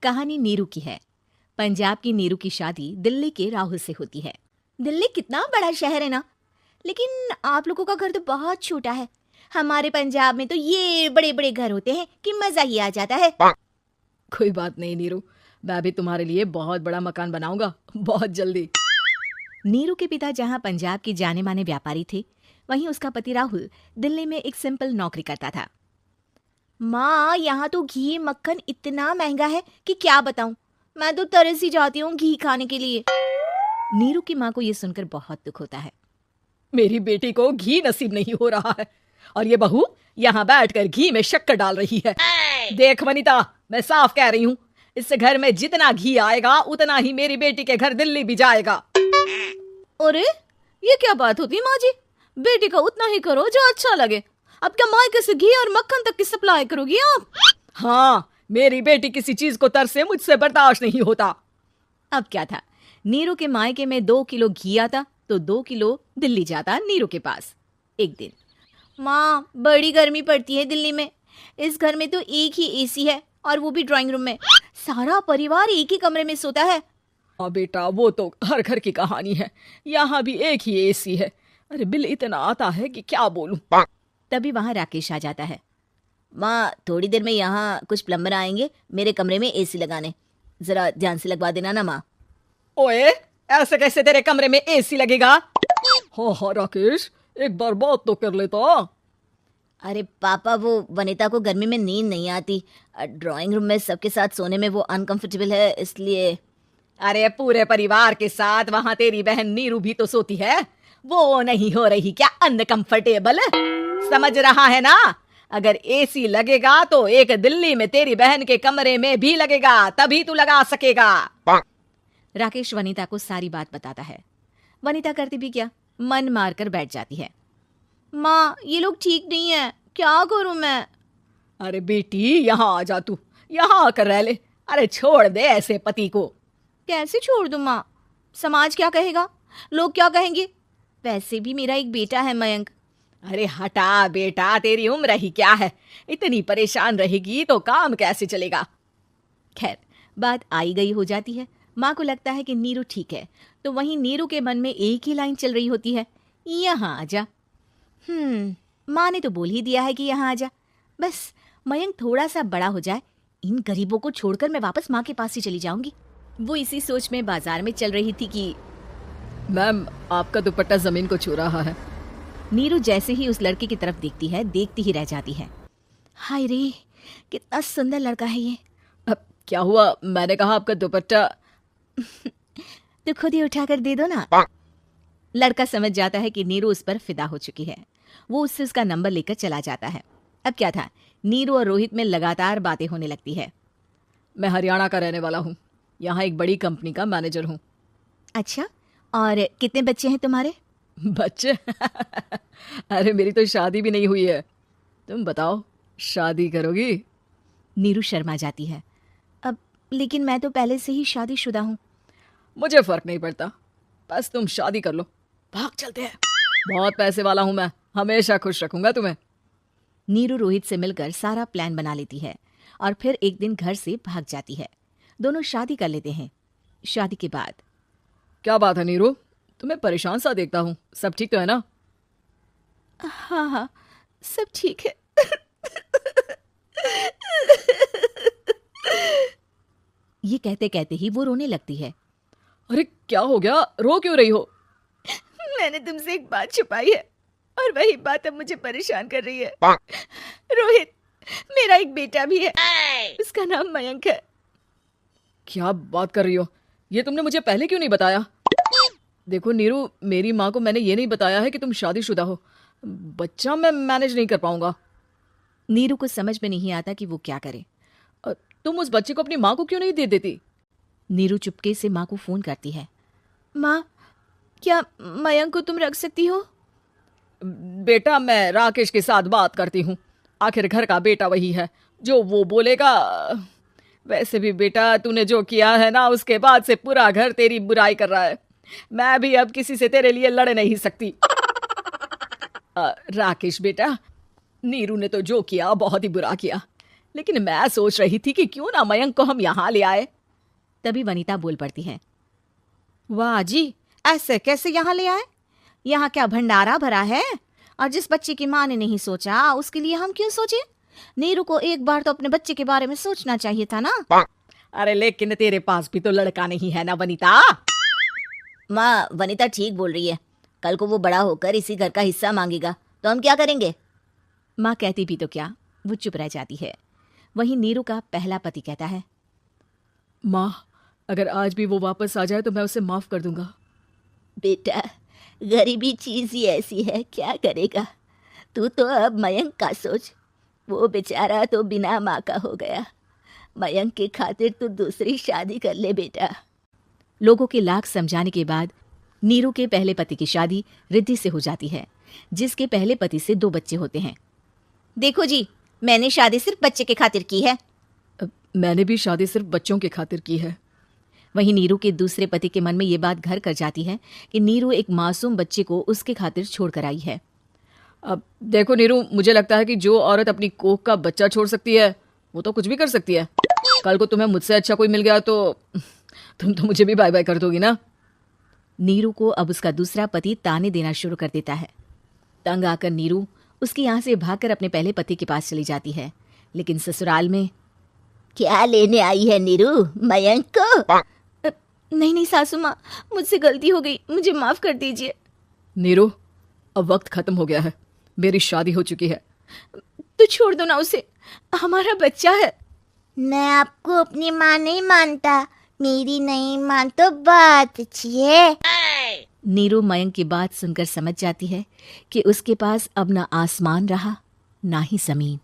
कहानी नीरू की है। पंजाब की नीरू की शादी दिल्ली के राहुल से होती है। दिल्ली कितना बड़ा शहर है ना, लेकिन आप लोगों का घर तो बहुत छोटा है। हमारे पंजाब में तो ये बड़े बड़े घर होते हैं कि मजा ही आ जाता है। कोई बात नहीं नीरू, मैं भी तुम्हारे लिए बहुत बड़ा मकान बनाऊंगा बहुत जल्दी। नीरू के पिता जहाँ पंजाब के जाने माने व्यापारी थे, वहीं उसका पति राहुल दिल्ली में एक सिंपल नौकरी करता था। माँ, यहाँ तो घी मक्खन इतना महंगा है कि क्या बताऊं। मैं तो तरस ही जाती हूँ घी खाने के लिए। नीरू की माँ को ये सुनकर बहुत दुख होता है। मेरी बेटी को घी नसीब नहीं हो रहा है और ये बहू यहाँ बैठकर घी में शक्कर डाल रही है। देख वनिता, मैं साफ कह रही हूँ, इस घर में जितना घी आएगा उतना ही मेरी बेटी के घर दिल्ली भी जाएगा। अरे ये क्या बात होती है माँ जी? बेटी का उतना ही करो जो अच्छा लगे। अब क्या मायके से घी और मक्खन तक की सप्लाई करोगी आप? हाँ, मेरी बेटी किसी चीज को तरसे मुझसे बर्दाश्त नहीं होता। अब क्या था, नीरू के मायके में 2 किलो घी आता तो 2 किलो दिल्ली जाता नीरू के पास। एक दिन, माँ बड़ी गर्मी पड़ती है दिल्ली में। इस घर में तो एक ही एसी है और वो भी ड्राइंग रूम में। सारा परिवार एक ही कमरे में सोता है। हाँ बेटा, वो तो हर घर की कहानी है। यहाँ भी एक ही एसी है। अरे बिल इतना आता है कि क्या बोलूं। तभी वहां राकेश आ जाता है। माँ, थोड़ी देर में यहाँ कुछ प्लम्बर आएंगे मेरे कमरे में एसी लगाने, जरा ध्यान से लगवा देना ना माँ। ओए, ऐसे कैसे तेरे कमरे में एसी लगेगा? हाँ राकेश, एक बार बात तो कर लेता। अरे पापा, वो वनिता को गर्मी में नींद नहीं आती। ड्राइंग रूम में सबके साथ सोने में वो अनकंफर्टेबल है, इसलिए। अरे पूरे परिवार के साथ वहाँ तेरी बहन नीरू भी तो सोती है, वो नहीं हो रही क्या अनकंफर्टेबल? समझ रहा है ना? अगर एसी लगेगा तो एक दिल्ली में तेरी बहन के कमरे में भी लगेगा, तभी तू लगा सकेगा। राकेश वनिता को सारी बात बताता है। वनिता करती भी क्या, मन मारकर बैठ जाती है। माँ, ये लोग ठीक नहीं है, क्या करूं मैं? अरे बेटी, यहाँ आ जा, तू यहाँ आकर रह ले। अरे छोड़ दे ऐसे पति को। कैसे छोड़ दूं माँ? समाज क्या कहेगा, लोग क्या कहेंगे? वैसे भी मेरा एक बेटा है मयंक। अरे हटा बेटा, तेरी उम्र ही क्या है, इतनी परेशान रहेगी तो काम कैसे चलेगा। खैर, बात आई गई हो जाती है। माँ को लगता है कि नीरू ठीक है, तो वहीं नीरू के मन में एक ही लाइन चल रही होती है, यहाँ आ जा। माँ ने तो बोल ही दिया है कि यहाँ आ जा। बस मयंक थोड़ा सा बड़ा हो जाए, इन गरीबों को छोड़कर मैं वापस माँ के पास ही चली जाऊंगी। वो इसी सोच में बाजार में चल रही थी कि मैम, आपका दुपट्टा जमीन को छू रहा है। नीरू जैसे ही उस लड़के की तरफ देखती है, देखती ही रह जाती है। हाय रे, कितना सुंदर लड़का है ये। अब क्या हुआ? मैंने कहा आपका दुपट्टा। तो खुद ही उठाकर दे दो ना। लड़का समझ जाता है कि नीरू उस पर फिदा हो चुकी है। वो उससे उसका नंबर लेकर चला जाता है। अब क्या था, नीरू और रोहित में लगातार बातें होने लगती है। मैं हरियाणा का रहने वाला हूँ, यहाँ एक बड़ी कंपनी का मैनेजर हूँ। अच्छा, और कितने बच्चे हैं तुम्हारे? बच्चे? अरे मेरी तो शादी भी नहीं हुई है। तुम बताओ, शादी करोगी? नीरू शर्मा जाती है। अब लेकिन मैं तो पहले से ही शादीशुदा हूँ। मुझे फर्क नहीं पड़ता, बस तुम शादी कर लो, भाग चलते हैं। बहुत पैसे वाला हूं मैं, हमेशा खुश रखूंगा तुम्हें। नीरू रोहित से मिलकर सारा प्लान बना लेती है और फिर एक दिन घर से भाग जाती है। दोनों शादी कर लेते हैं। शादी के बाद, क्या बात है नीरू, तुम्हें परेशान सा देखता हूँ, सब ठीक तो है ना? हाँ, सब ठीक है। ये कहते कहते ही वो रोने लगती है। अरे क्या हो गया, रो क्यों रही हो? मैंने तुमसे एक बात छुपाई है और वही बात अब मुझे परेशान कर रही है। रोहित, मेरा एक बेटा भी है, उसका नाम मयंक है। क्या बात कर रही हो? ये तुमने मुझे पहले क्यों नहीं बताया? देखो नीरू, मेरी माँ को मैंने ये नहीं बताया है कि तुम शादीशुदा हो। बच्चा मैं मैनेज नहीं कर पाऊंगा। नीरू को समझ में नहीं आता कि वो क्या करे। तुम उस बच्चे को अपनी माँ को क्यों नहीं दे देती? नीरू चुपके से माँ को फोन करती है। माँ, क्या मयंक को तुम रख सकती हो? बेटा, मैं राकेश के साथ बात करती हूँ, आखिर घर का बेटा वही है, जो वो बोलेगा। वैसे भी बेटा, तूने जो किया है ना, उसके बाद से पूरा घर तेरी बुराई कर रहा है। मैं भी अब किसी से तेरे लिए लड़ नहीं सकती। राकेश बेटा, नीरू ने तो जो किया बहुत ही बुरा किया, लेकिन मैं सोच रही थी कि क्यों ना मयंक को हम यहाँ ले आए। तभी वनीता बोल पड़ती है, वाह जी, ऐसे कैसे यहाँ ले आए? यहाँ क्या भंडारा भरा है? और जिस बच्चे की माँ ने नहीं सोचा उसके लिए हम क्यों सोचे? नीरू को एक बार तो अपने बच्चे के बारे में सोचना चाहिए था ना। अरे लेकिन तेरे पास भी तो लड़का नहीं है ना वनीता। माँ, वनीता ठीक बोल रही है। कल को वो बड़ा होकर इसी घर का हिस्सा मांगेगा तो हम क्या करेंगे? माँ कहती भी तो क्या, वो चुप रह जाती है। वहीं नीरू का पहला पति कहता है, माँ, अगर आज भी वो वापस आ जाए तो मैं उसे माफ कर दूंगा। बेटा, गरीबी चीज ही ऐसी है, क्या करेगा? तू तो अब मयंक का सोच। वो बेचारा तो बिना माँ का हो गया। मयंक की खातिर तू दूसरी शादी कर ले बेटा। लोगों के लाख समझाने के बाद नीरू के पहले पति की शादी रिद्धि से हो जाती है, जिसके पहले पति से 2 बच्चे होते हैं। देखो जी, मैंने शादी सिर्फ बच्चे के खातिर की है। मैंने भी शादी सिर्फ बच्चों के खातिर की है। वहीं नीरू के दूसरे पति के मन में ये बात घर कर जाती है कि नीरू एक मासूम बच्चे को उसके खातिर छोड़ कर आई है। अब देखो नीरू, मुझे लगता है कि जो औरत अपनी कोख का बच्चा छोड़ सकती है वो तो कुछ भी कर सकती है। कल को तुम्हें मुझसे अच्छा कोई मिल गया तो तुम तो मुझे भी बाय बाय कर दोगी ना। नीरू को अब उसका दूसरा पति ताने देना शुरू कर देता है। तंग आकर नीरू उसके यहाँ से भागकर अपने पहले पति के पास चली जाती है। लेकिन ससुराल में, क्या लेने आई है नीरू, मयंक को? नहीं नहीं सासू माँ, मुझसे गलती हो गई, मुझे माफ कर दीजिए। नीरू, अब वक्त खत्म हो गया है, मेरी शादी हो चुकी है। तो छोड़ दो ना उसे, हमारा बच्चा है। मैं आपको अपनी माँ नहीं मानता, मेरी नहीं मान तो बात अच्छी है। नीरू मयंक की बात सुनकर समझ जाती है कि उसके पास अब ना आसमान रहा ना ही जमीन।